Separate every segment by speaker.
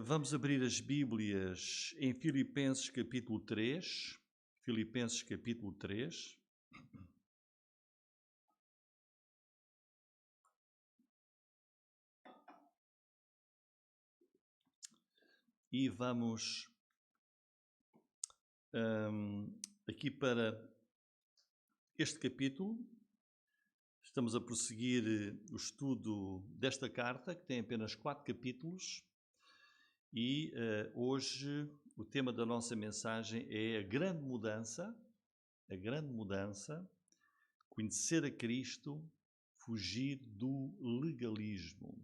Speaker 1: Vamos abrir as Bíblias em Filipenses capítulo 3. Filipenses capítulo 3. E vamos aqui para este capítulo. Estamos a prosseguir o estudo desta carta, que tem apenas 4 capítulos. E hoje o tema da nossa mensagem é a grande mudança, conhecer a Cristo, fugir do legalismo.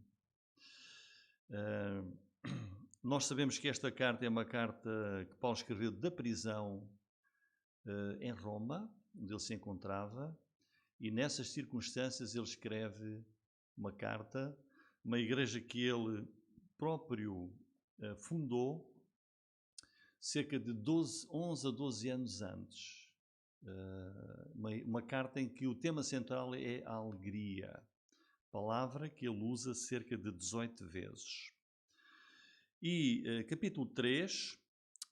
Speaker 1: Nós sabemos que esta carta é uma carta que Paulo escreveu da prisão em Roma, onde ele se encontrava, e nessas circunstâncias ele escreve uma carta, uma igreja que ele próprio fundou cerca de 11 a 12 anos antes. Uma carta em que o tema central é a alegria, palavra que ele usa cerca de 18 vezes. E capítulo 3,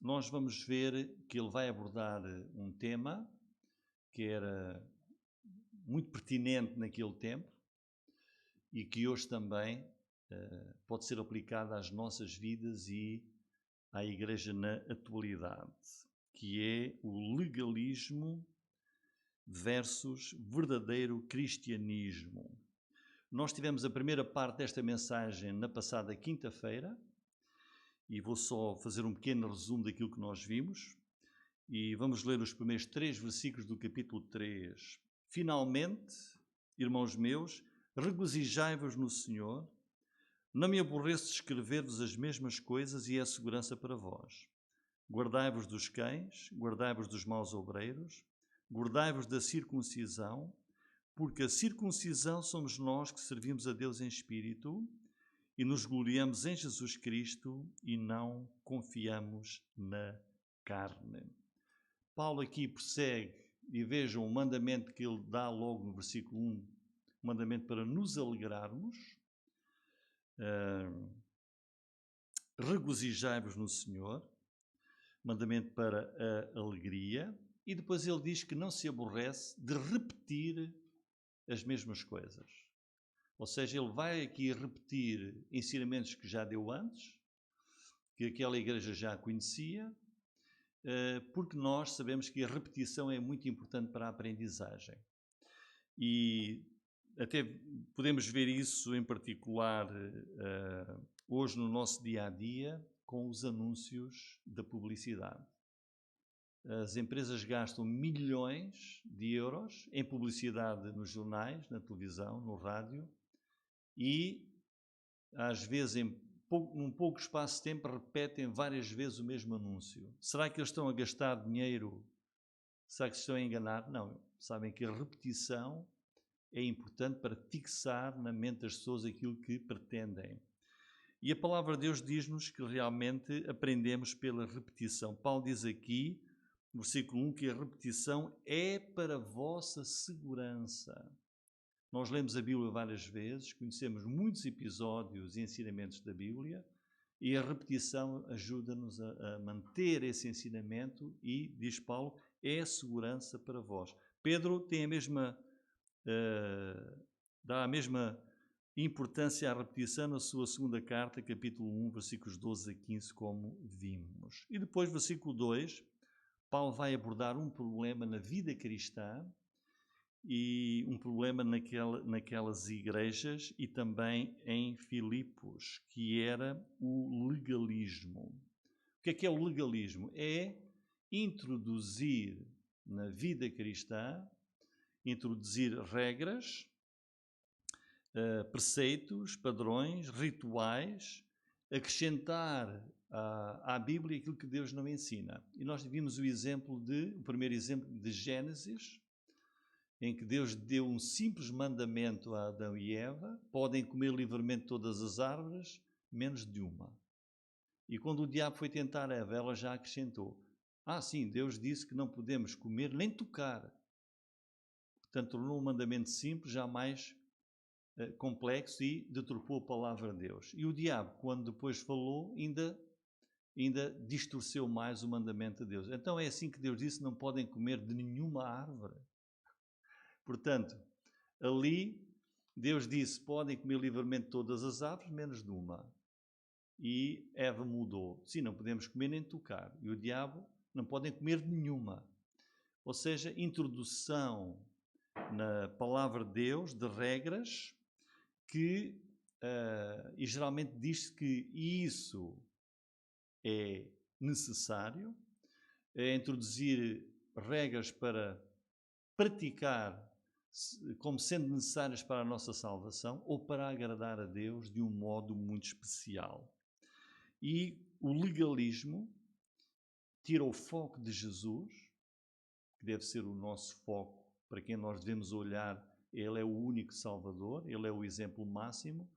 Speaker 1: nós vamos ver que ele vai abordar um tema que era muito pertinente naquele tempo e que hoje também pode ser aplicado às nossas vidas e à Igreja na atualidade, que é o legalismo versus verdadeiro cristianismo. Nós tivemos a primeira parte desta mensagem na passada quinta-feira e vou só fazer um pequeno resumo daquilo que nós vimos e vamos ler os primeiros 3 versículos do capítulo 3. Finalmente, irmãos meus, regozijai-vos no Senhor. Não me aborreço de escrever-vos as mesmas coisas e é segurança para vós. Guardai-vos dos cães, guardai-vos dos maus obreiros, guardai-vos da circuncisão, porque a circuncisão somos nós que servimos a Deus em espírito e nos gloriamos em Jesus Cristo e não confiamos na carne. Paulo aqui prossegue e vejam o mandamento que ele dá logo no versículo 1, o mandamento para nos alegrarmos. Regozijai-vos no Senhor, mandamento para a alegria, e depois ele diz que não se aborrece de repetir as mesmas coisas. Ou seja, ele vai aqui repetir ensinamentos que já deu antes, que aquela igreja já conhecia, porque nós sabemos que a repetição é muito importante para a aprendizagem. E até podemos ver isso em particular hoje no nosso dia-a-dia com os anúncios da publicidade. As empresas gastam milhões de euros em publicidade nos jornais, na televisão, no rádio e às vezes num pouco espaço de tempo repetem várias vezes o mesmo anúncio. Será que eles estão a gastar dinheiro? Será que se estão a enganar? Não. Sabem que a repetição é importante para fixar na mente das pessoas aquilo que pretendem. E a palavra de Deus diz-nos que realmente aprendemos pela repetição. Paulo diz aqui, no versículo 1, que a repetição é para a vossa segurança. Nós lemos a Bíblia várias vezes, conhecemos muitos episódios e ensinamentos da Bíblia e a repetição ajuda-nos a manter esse ensinamento e, diz Paulo, é segurança para vós. Pedro tem dá a mesma importância à repetição na sua segunda carta, capítulo 1, versículos 12 a 15, como vimos. E depois, versículo 2, Paulo vai abordar um problema na vida cristã e um problema naquelas igrejas e também em Filipos, que era o legalismo. O que é o legalismo? É introduzir na vida cristã, introduzir regras, preceitos, padrões, rituais, acrescentar à Bíblia aquilo que Deus não ensina. E nós vimos o primeiro exemplo de Gênesis, em que Deus deu um simples mandamento a Adão e Eva: podem comer livremente todas as árvores, menos de uma. E quando o diabo foi tentar Eva, ela já acrescentou: sim, Deus disse que não podemos comer nem tocar. Portanto, tornou um mandamento simples, jamais complexo e deturpou a palavra de Deus. E o diabo, quando depois falou, ainda distorceu mais o mandamento de Deus. Então é assim que Deus disse: não podem comer de nenhuma árvore. Portanto, ali Deus disse: podem comer livremente todas as árvores, menos de uma. E Eva mudou: sim, não podemos comer nem tocar. E o diabo: não podem comer de nenhuma. Ou seja, introdução na palavra de Deus de regras que, e geralmente diz-se que isso é necessário, é introduzir regras para praticar como sendo necessárias para a nossa salvação ou para agradar a Deus de um modo muito especial. E o legalismo tira o foco de Jesus, que deve ser o nosso foco, para quem nós devemos olhar. Ele é o único Salvador, ele é o exemplo máximo,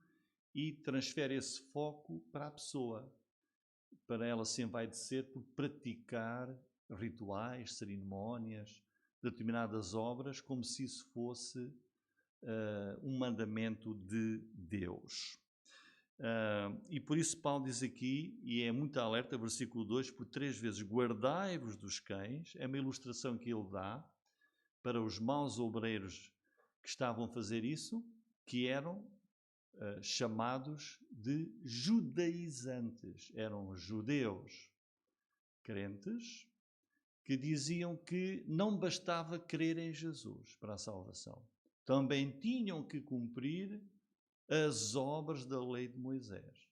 Speaker 1: e transfere esse foco para a pessoa. Para ela sempre vai ser por praticar rituais, cerimónias, determinadas obras, como se isso fosse um mandamento de Deus. E por isso Paulo diz aqui, e é muito alerta, versículo 2, por 3 vezes: guardai-vos dos cães. É uma ilustração que ele dá para os maus obreiros que estavam a fazer isso, que eram chamados de judaizantes. Eram judeus crentes que diziam que não bastava crer em Jesus para a salvação. Também tinham que cumprir as obras da lei de Moisés.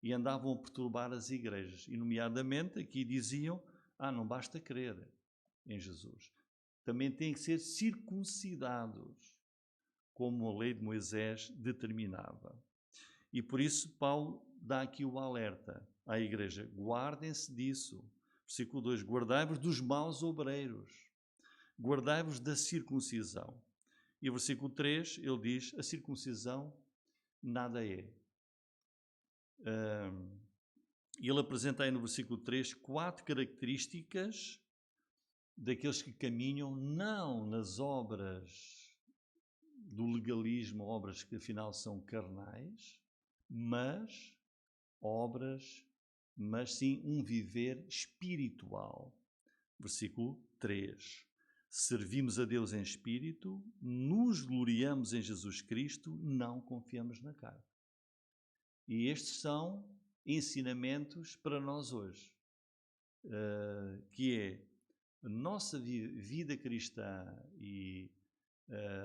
Speaker 1: E andavam a perturbar as igrejas. E, nomeadamente, aqui diziam: não basta crer em Jesus. Também têm que ser circuncidados, como a lei de Moisés determinava. E por isso Paulo dá aqui o alerta à igreja: guardem-se disso. Versículo 2: guardai-vos dos maus obreiros, guardai-vos da circuncisão. E versículo 3, ele diz: a circuncisão nada é. Ele apresenta aí no versículo 3 4 características daqueles que caminham não nas obras do legalismo, obras que afinal são carnais, mas sim um viver espiritual. Versículo 3. Servimos a Deus em espírito, nos gloriamos em Jesus Cristo, não confiamos na carne. E estes são ensinamentos para nós hoje, que é a nossa vida cristã e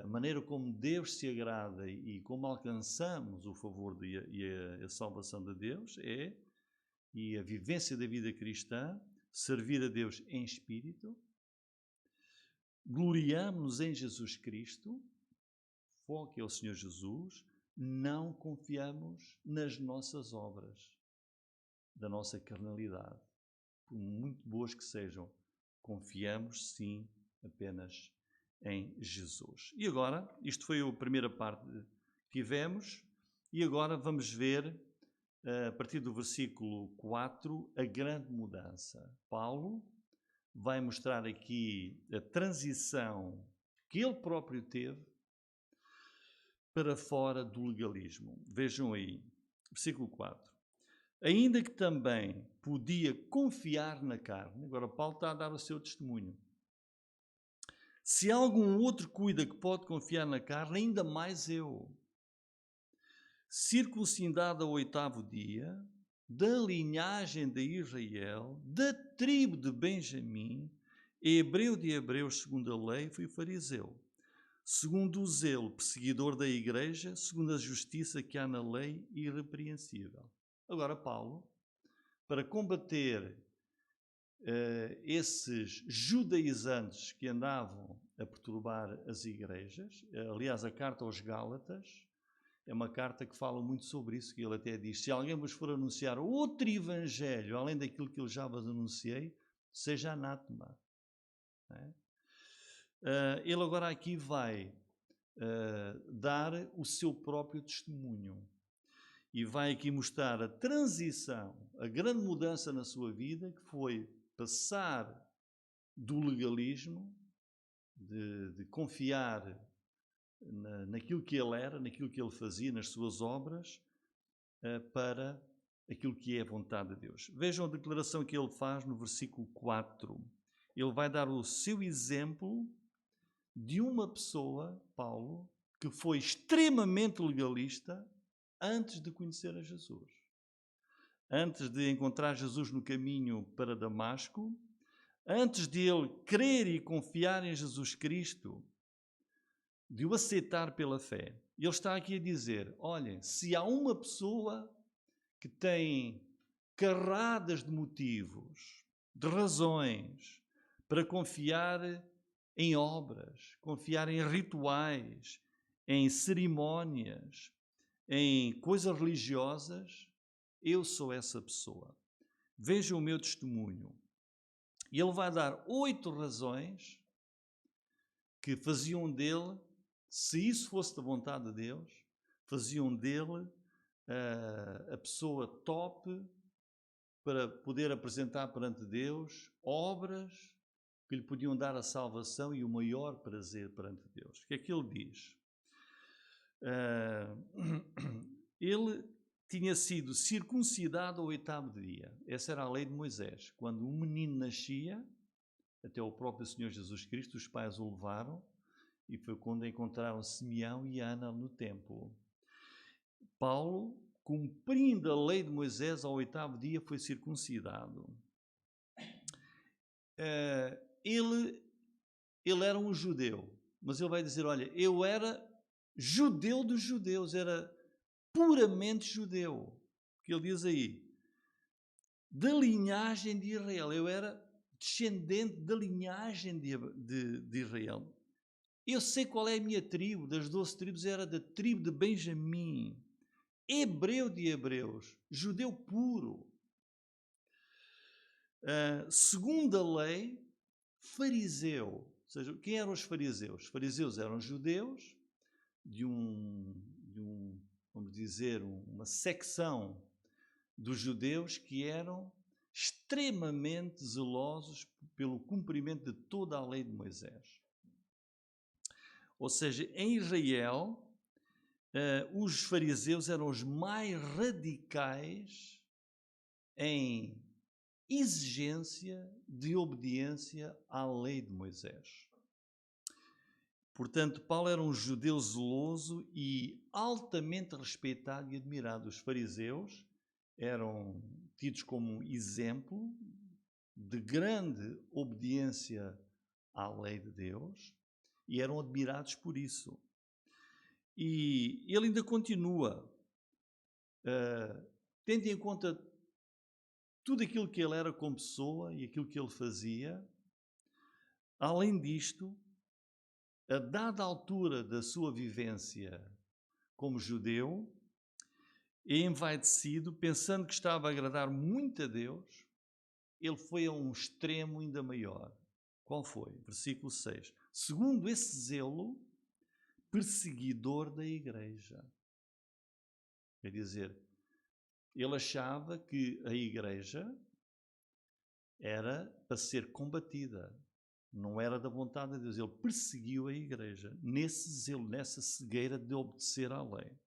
Speaker 1: a maneira como Deus se agrada e como alcançamos o favor e a salvação de Deus e a vivência da vida cristã, servir a Deus em espírito, gloriamos em Jesus Cristo, foco é o Senhor Jesus, não confiamos nas nossas obras, da nossa carnalidade, por muito boas que sejam, confiamos sim apenas em Jesus. E agora, isto foi a primeira parte que tivemos, e agora vamos ver, a partir do versículo 4, a grande mudança. Paulo vai mostrar aqui a transição que ele próprio teve para fora do legalismo. Vejam aí, versículo 4. Ainda que também podia confiar na carne, agora Paulo está a dar o seu testemunho. Se algum outro cuida que pode confiar na carne, ainda mais eu. Circuncidado ao 8º dia, da linhagem de Israel, da tribo de Benjamim, hebreu de hebreus segundo a lei, fui fariseu. Segundo o zelo, perseguidor da igreja, segundo a justiça que há na lei, irrepreensível. Agora Paulo, para combater esses judaizantes que andavam a perturbar as igrejas, aliás, a carta aos Gálatas é uma carta que fala muito sobre isso, que ele até diz: se alguém vos for anunciar outro evangelho, além daquilo que eu já vos anunciei, seja anátema. Ele agora aqui vai dar o seu próprio testemunho e vai aqui mostrar a transição, a grande mudança na sua vida, que foi passar do legalismo, de confiar naquilo que ele era, naquilo que ele fazia, nas suas obras, para aquilo que é a vontade de Deus. Vejam a declaração que ele faz no versículo 4. Ele vai dar o seu exemplo de uma pessoa, Paulo, que foi extremamente legalista antes de conhecer a Jesus. Antes de encontrar Jesus no caminho para Damasco, antes de ele crer e confiar em Jesus Cristo, de o aceitar pela fé. Ele está aqui a dizer, olhem, se há uma pessoa que tem carradas de motivos, de razões, para confiar em obras, confiar em rituais, em cerimónias, em coisas religiosas, eu sou essa pessoa. Vejam o meu testemunho. E ele vai dar 8 razões que faziam dele, se isso fosse da vontade de Deus, faziam dele a pessoa top para poder apresentar perante Deus obras que lhe podiam dar a salvação e o maior prazer perante Deus. O que é que ele diz? Ele tinha sido circuncidado ao 8º dia. Essa era a lei de Moisés. Quando um menino nascia, até o próprio Senhor Jesus Cristo, os pais o levaram, e foi quando encontraram Simeão e Ana no templo. Paulo, cumprindo a lei de Moisés, ao 8º dia foi circuncidado. Ele era um judeu, mas ele vai dizer, olha, eu era judeu dos judeus, era puramente judeu. Que ele diz aí, da linhagem de Israel, eu era descendente da linhagem de Israel. Eu sei qual é a minha tribo, das 12 tribos, era da tribo de Benjamim, hebreu de hebreus, judeu puro. Segundo a lei, fariseu. Ou seja, quem eram os fariseus? Os fariseus eram judeus de vamos dizer, uma secção dos judeus que eram extremamente zelosos pelo cumprimento de toda a lei de Moisés. Ou seja, em Israel, os fariseus eram os mais radicais em exigência de obediência à lei de Moisés. Portanto, Paulo era um judeu zeloso e altamente respeitado e admirado. Os fariseus eram tidos como exemplo de grande obediência à lei de Deus e eram admirados por isso. E ele ainda continua, tendo em conta tudo aquilo que ele era como pessoa e aquilo que ele fazia, além disto, a dada altura da sua vivência como judeu, envaidecido, pensando que estava a agradar muito a Deus, ele foi a um extremo ainda maior. Qual foi? Versículo 6. Segundo esse zelo, perseguidor da igreja. Quer dizer, ele achava que a igreja era para ser combatida, não era da vontade de Deus. Ele perseguiu a igreja nesse zelo, nessa cegueira de obedecer à lei,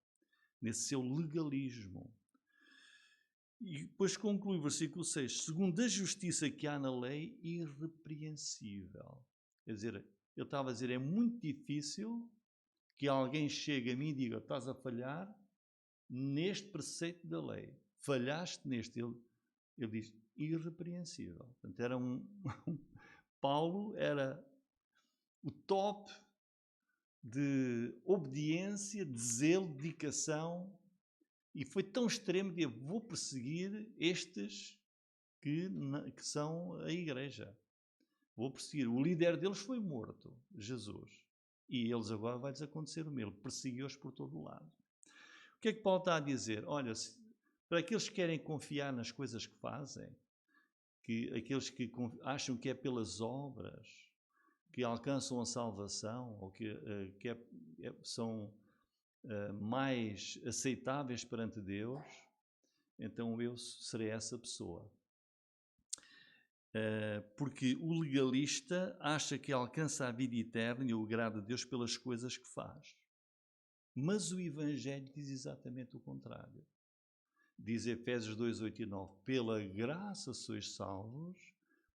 Speaker 1: nesse seu legalismo. E depois conclui o versículo 6, segundo a justiça que há na lei, irrepreensível. Quer dizer, ele estava a dizer, é muito difícil que alguém chegue a mim e diga, estás a falhar neste preceito da lei. Falhaste neste. Ele diz, irrepreensível. Portanto, era Paulo era o top de obediência, de zelo, de dedicação, e foi tão extremo de vou perseguir estes que são a igreja. Vou perseguir. O líder deles foi morto, Jesus. E eles agora vai-lhes acontecer o mesmo. Perseguiu-os por todo o lado. O que é que Paulo está a dizer? Olha, para aqueles que querem confiar nas coisas que fazem, aqueles que acham que é pelas obras que alcançam a salvação, ou que são mais aceitáveis perante Deus, então eu serei essa pessoa. Porque o legalista acha que alcança a vida eterna e o agrado de Deus pelas coisas que faz. Mas o Evangelho diz exatamente o contrário. Diz Efésios 2, 8 e 9, pela graça sois salvos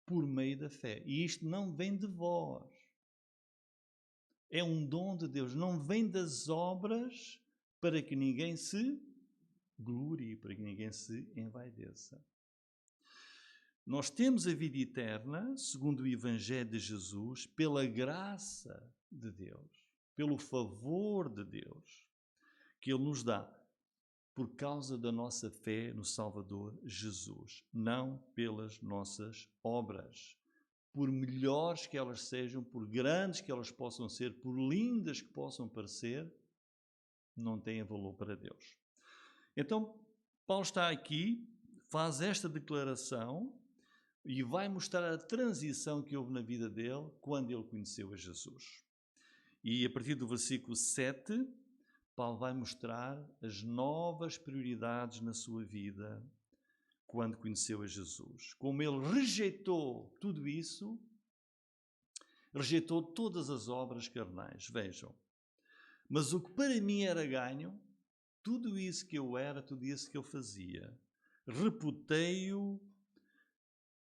Speaker 1: por meio da fé. E isto não vem de vós. É um dom de Deus. Não vem das obras para que ninguém se glorie, para que ninguém se envaideça. Nós temos a vida eterna, segundo o Evangelho de Jesus, pela graça de Deus, pelo favor de Deus, que Ele nos dá, por causa da nossa fé no Salvador Jesus, não pelas nossas obras. Por melhores que elas sejam, por grandes que elas possam ser, por lindas que possam parecer, não têm valor para Deus. Então, Paulo está aqui, faz esta declaração e vai mostrar a transição que houve na vida dele quando ele conheceu a Jesus. E a partir do versículo 7, Paulo vai mostrar as novas prioridades na sua vida quando conheceu a Jesus. Como ele rejeitou tudo isso, rejeitou todas as obras carnais. Vejam, mas o que para mim era ganho, tudo isso que eu era, tudo isso que eu fazia, reputei-o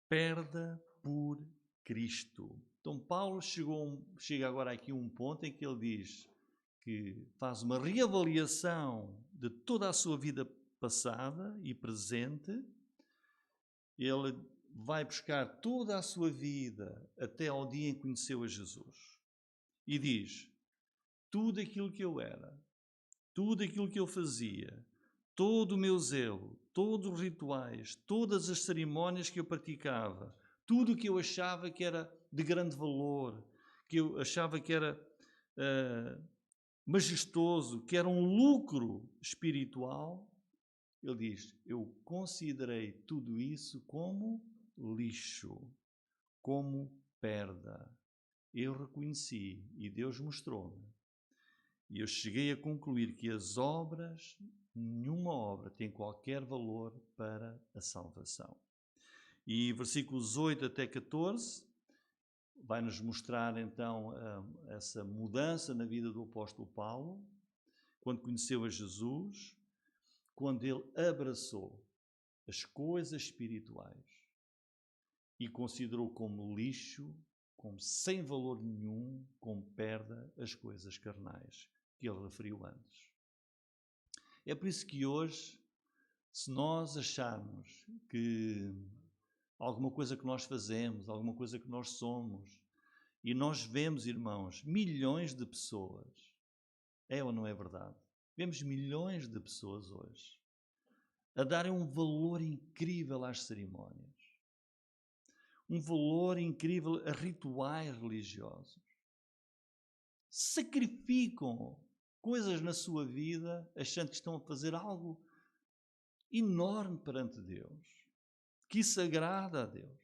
Speaker 1: perda por Cristo. Então Paulo chega agora aqui a um ponto em que ele diz que faz uma reavaliação de toda a sua vida passada e presente. Ele vai buscar toda a sua vida até ao dia em que conheceu a Jesus. E diz, tudo aquilo que eu era, tudo aquilo que eu fazia, todo o meu zelo, todos os rituais, todas as cerimónias que eu praticava, tudo o que eu achava que era de grande valor, que eu achava que era majestoso, que era um lucro espiritual, ele diz, eu considerei tudo isso como lixo, como perda. Eu reconheci e Deus mostrou-me. E eu cheguei a concluir que as obras, nenhuma obra tem qualquer valor para a salvação. E versículos 8 até 14 vai-nos mostrar então essa mudança na vida do apóstolo Paulo, quando conheceu a Jesus, quando ele abraçou as coisas espirituais e considerou como lixo, como sem valor nenhum, como perda, as coisas carnais que ele referiu antes. É por isso que hoje, se nós acharmos que alguma coisa que nós fazemos, alguma coisa que nós somos, e nós vemos, irmãos, milhões de pessoas, é ou não é verdade? Vemos milhões de pessoas hoje a darem um valor incrível às cerimónias, um valor incrível a rituais religiosos. Sacrificam coisas na sua vida, achando que estão a fazer algo enorme perante Deus, que isso agrada a Deus.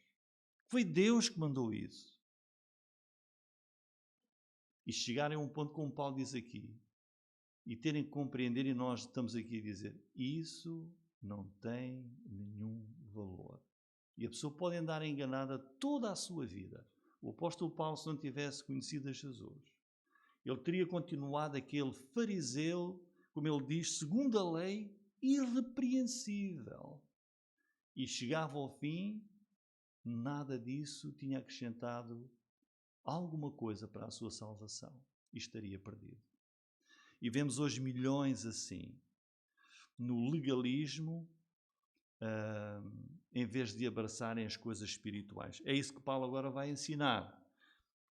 Speaker 1: Foi Deus que mandou isso. E chegarem a um ponto como Paulo diz aqui, e terem que compreender, e nós estamos aqui a dizer, isso não tem nenhum valor. E a pessoa pode andar enganada toda a sua vida. O apóstolo Paulo, se não tivesse conhecido a Jesus, ele teria continuado aquele fariseu, como ele diz, segundo a lei, irrepreensível. E chegava ao fim, nada disso tinha acrescentado alguma coisa para a sua salvação. E estaria perdido. E vemos hoje milhões assim, no legalismo, em vez de abraçarem as coisas espirituais. É isso que Paulo agora vai ensinar.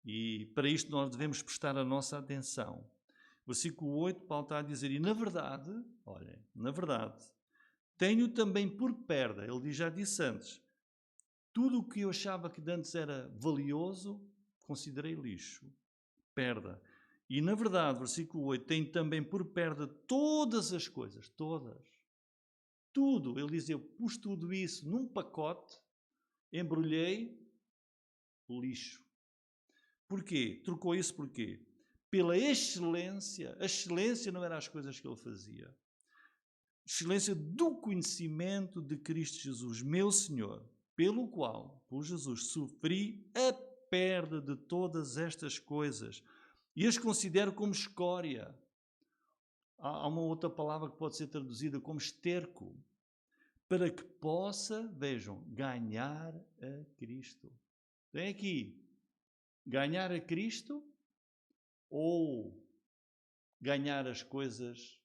Speaker 1: E para isto nós devemos prestar a nossa atenção. Versículo 8, Paulo está a dizer, e na verdade, olhem, na verdade, tenho também por perda, ele já disse antes, tudo o que eu achava que antes era valioso, considerei lixo, perda. E na verdade, versículo 8, tenho também por perda todas as coisas, todas. Tudo, ele diz, eu pus tudo isso num pacote, embrulhei, lixo. Porquê? Trocou isso porquê? Pela excelência. A excelência não era as coisas que ele fazia. Excelência do conhecimento de Cristo Jesus, meu Senhor, pelo qual, por Jesus, sofri a perda de todas estas coisas e as considero como escória, há uma outra palavra que pode ser traduzida como esterco, para que possa, vejam, ganhar a Cristo. Tem aqui, ganhar a Cristo ou ganhar as coisas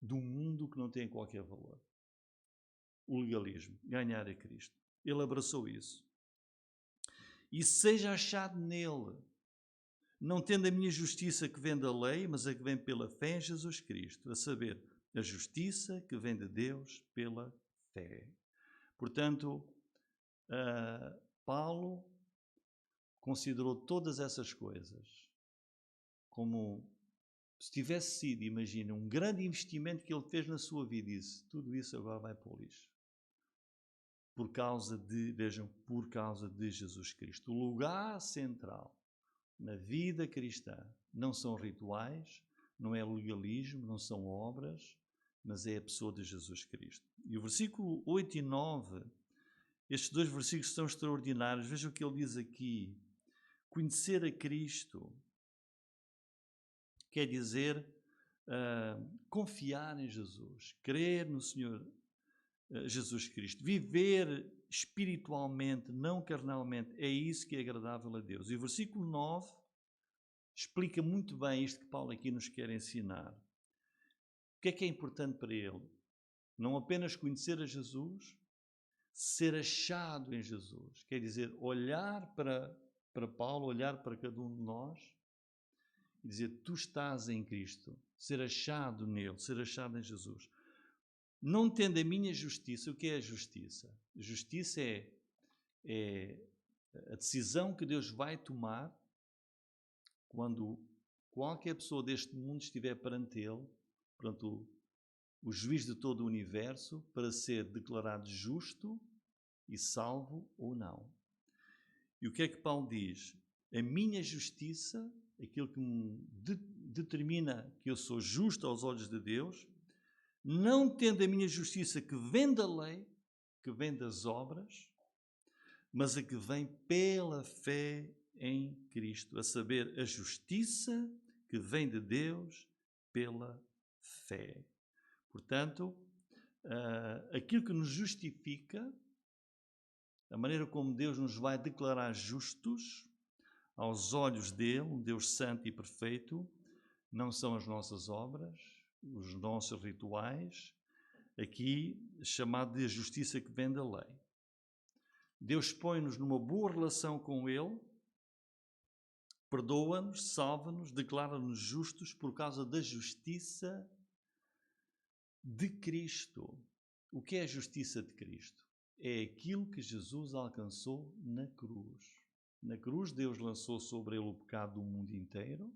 Speaker 1: do mundo que não têm qualquer valor. O legalismo, ganhar a Cristo. Ele abraçou isso. E seja achado nele, não tendo a minha justiça que vem da lei, mas a que vem pela fé em Jesus Cristo, a saber, a justiça que vem de Deus pela fé. Portanto, Paulo considerou todas essas coisas como se tivesse sido, imagina, um grande investimento que ele fez na sua vida, e disse, tudo isso agora vai para o lixo. Por causa de Jesus Cristo. O lugar central na vida cristã não são rituais, não é legalismo, não são obras, mas é a pessoa de Jesus Cristo. E o versículo 8 e 9, estes dois versículos são extraordinários. Veja o que ele diz aqui. Conhecer a Cristo quer dizer confiar em Jesus, crer no Senhor Jesus Cristo, viver espiritualmente, não carnalmente, é isso que é agradável a Deus. E o versículo 9 explica muito bem isto que Paulo aqui nos quer ensinar. O que é importante para ele? Não apenas conhecer a Jesus, ser achado em Jesus. Quer dizer, olhar para Paulo, olhar para cada um de nós e dizer, tu estás em Cristo. Ser achado nele, ser achado em Jesus. Não tendo a minha justiça, o que é a justiça? A justiça é a decisão que Deus vai tomar quando qualquer pessoa deste mundo estiver perante Ele, perante o juiz de todo o universo, para ser declarado justo e salvo ou não. E o que é que Paulo diz? A minha justiça, aquilo que me determina que eu sou justo aos olhos de Deus, não tendo a minha justiça que vem da lei, que vem das obras, mas a que vem pela fé em Cristo, a saber, a justiça que vem de Deus pela fé. Portanto, aquilo que nos justifica, a maneira como Deus nos vai declarar justos aos olhos dele, um Deus santo e perfeito, não são as nossas obras, os nossos rituais, aqui chamado de justiça que vem da lei. Deus põe-nos numa boa relação com Ele, perdoa-nos, salva-nos, declara-nos justos por causa da justiça de Cristo. O que é a justiça de Cristo? É aquilo que Jesus alcançou na cruz. Na cruz, Deus lançou sobre Ele o pecado do mundo inteiro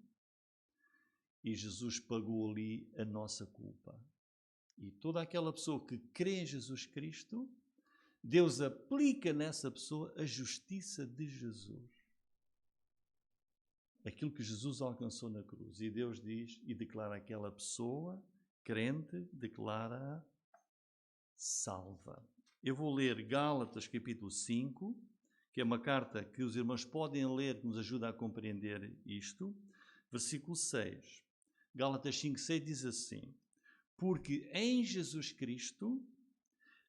Speaker 1: e Jesus pagou ali a nossa culpa. E toda aquela pessoa que crê em Jesus Cristo, Deus aplica nessa pessoa a justiça de Jesus. Aquilo que Jesus alcançou na cruz. E Deus diz e declara aquela pessoa, crente, declara salva. Eu vou ler Gálatas capítulo 5, que é uma carta que os irmãos podem ler, que nos ajuda a compreender isto. Versículo 6. Gálatas 5, 6 diz assim: porque em Jesus Cristo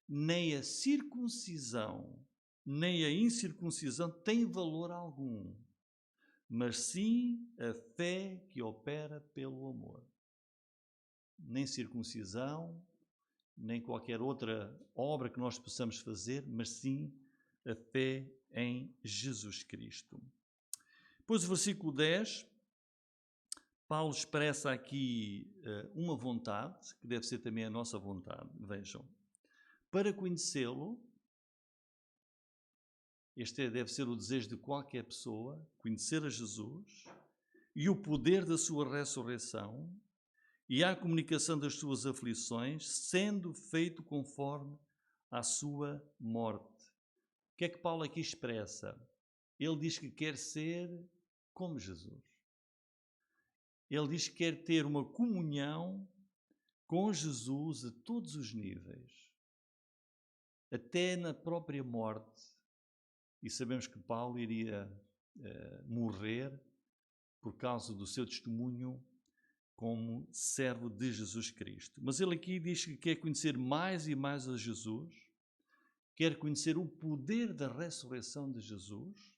Speaker 1: nem a circuncisão, nem a incircuncisão tem valor algum, mas sim a fé que opera pelo amor. Nem circuncisão, nem qualquer outra obra que nós possamos fazer, mas sim a fé em Jesus Cristo. Depois o versículo 10, Paulo expressa aqui uma vontade, que deve ser também a nossa vontade, vejam. Para conhecê-lo, este deve ser o desejo de qualquer pessoa, conhecer a Jesus e o poder da sua ressurreição e a comunicação das suas aflições, sendo feito conforme à sua morte. O que é que Paulo aqui expressa? Ele diz que quer ser como Jesus. Ele diz que quer ter uma comunhão com Jesus a todos os níveis, até na própria morte. E sabemos que Paulo iria morrer por causa do seu testemunho como servo de Jesus Cristo. Mas ele aqui diz que quer conhecer mais e mais a Jesus, quer conhecer o poder da ressurreição de Jesus,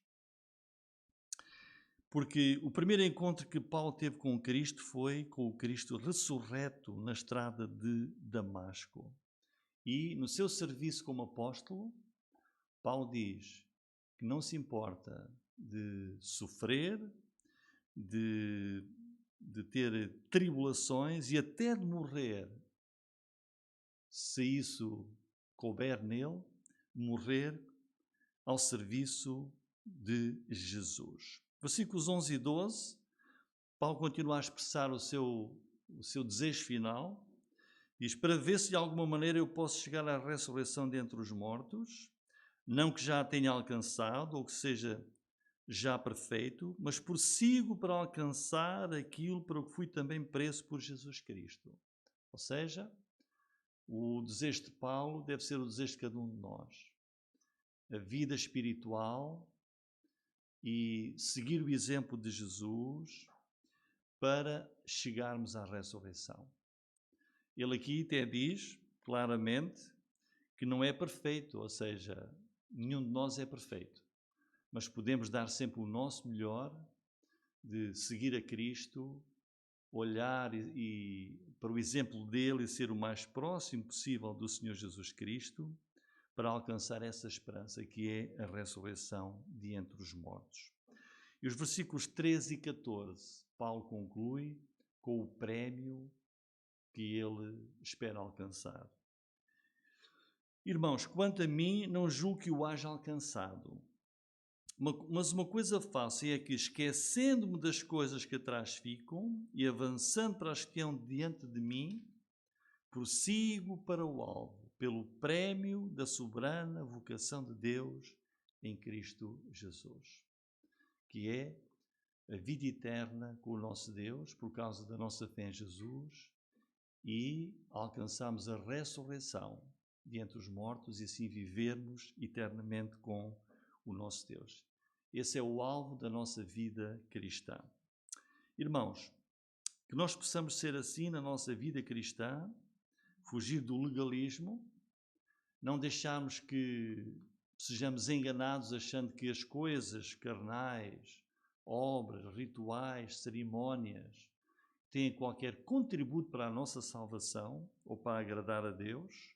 Speaker 1: porque o primeiro encontro que Paulo teve com Cristo foi com o Cristo ressurreto na estrada de Damasco. E no seu serviço como apóstolo, Paulo diz que não se importa de sofrer, de ter tribulações e até de morrer, se isso couber nele, morrer ao serviço de Jesus. Versículos 11 e 12, Paulo continua a expressar o seu desejo final. Diz, para ver se de alguma maneira eu posso chegar à ressurreição dentre os mortos, não que já a tenha alcançado ou que seja já perfeito, mas prossigo para alcançar aquilo para o que fui também preso por Jesus Cristo. Ou seja, o desejo de Paulo deve ser o desejo de cada um de nós. A vida espiritual e seguir o exemplo de Jesus para chegarmos à ressurreição. Ele aqui até diz claramente que não é perfeito, ou seja, nenhum de nós é perfeito, mas podemos dar sempre o nosso melhor de seguir a Cristo, olhar para o exemplo dele e ser o mais próximo possível do Senhor Jesus Cristo para alcançar essa esperança que é a ressurreição de entre os mortos. E os versículos 13 e 14, Paulo conclui com o prémio que ele espera alcançar. Irmãos, quanto a mim, não julgo que o haja alcançado. Mas uma coisa faço é que, esquecendo-me das coisas que atrás ficam e avançando para as que estão diante de mim, prossigo para o alvo, pelo prémio da soberana vocação de Deus em Cristo Jesus, que é a vida eterna com o nosso Deus, por causa da nossa fé em Jesus, e alcançarmos a ressurreição de entre os mortos e assim vivermos eternamente com o nosso Deus. Esse é o alvo da nossa vida cristã. Irmãos, que nós possamos ser assim na nossa vida cristã, fugir do legalismo, não deixarmos que sejamos enganados achando que as coisas carnais, obras, rituais, cerimónias, têm qualquer contributo para a nossa salvação ou para agradar a Deus,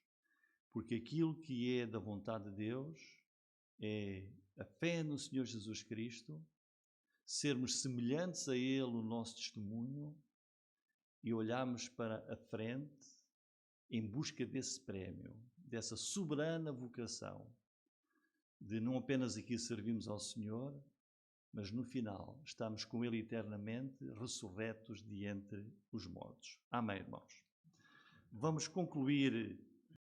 Speaker 1: porque aquilo que é da vontade de Deus é a fé no Senhor Jesus Cristo, sermos semelhantes a Ele no nosso testemunho e olharmos para a frente em busca desse prémio, dessa soberana vocação, de não apenas aqui servirmos ao Senhor, mas no final estamos com Ele eternamente ressurretos de entre os mortos. Amém, irmãos? Vamos concluir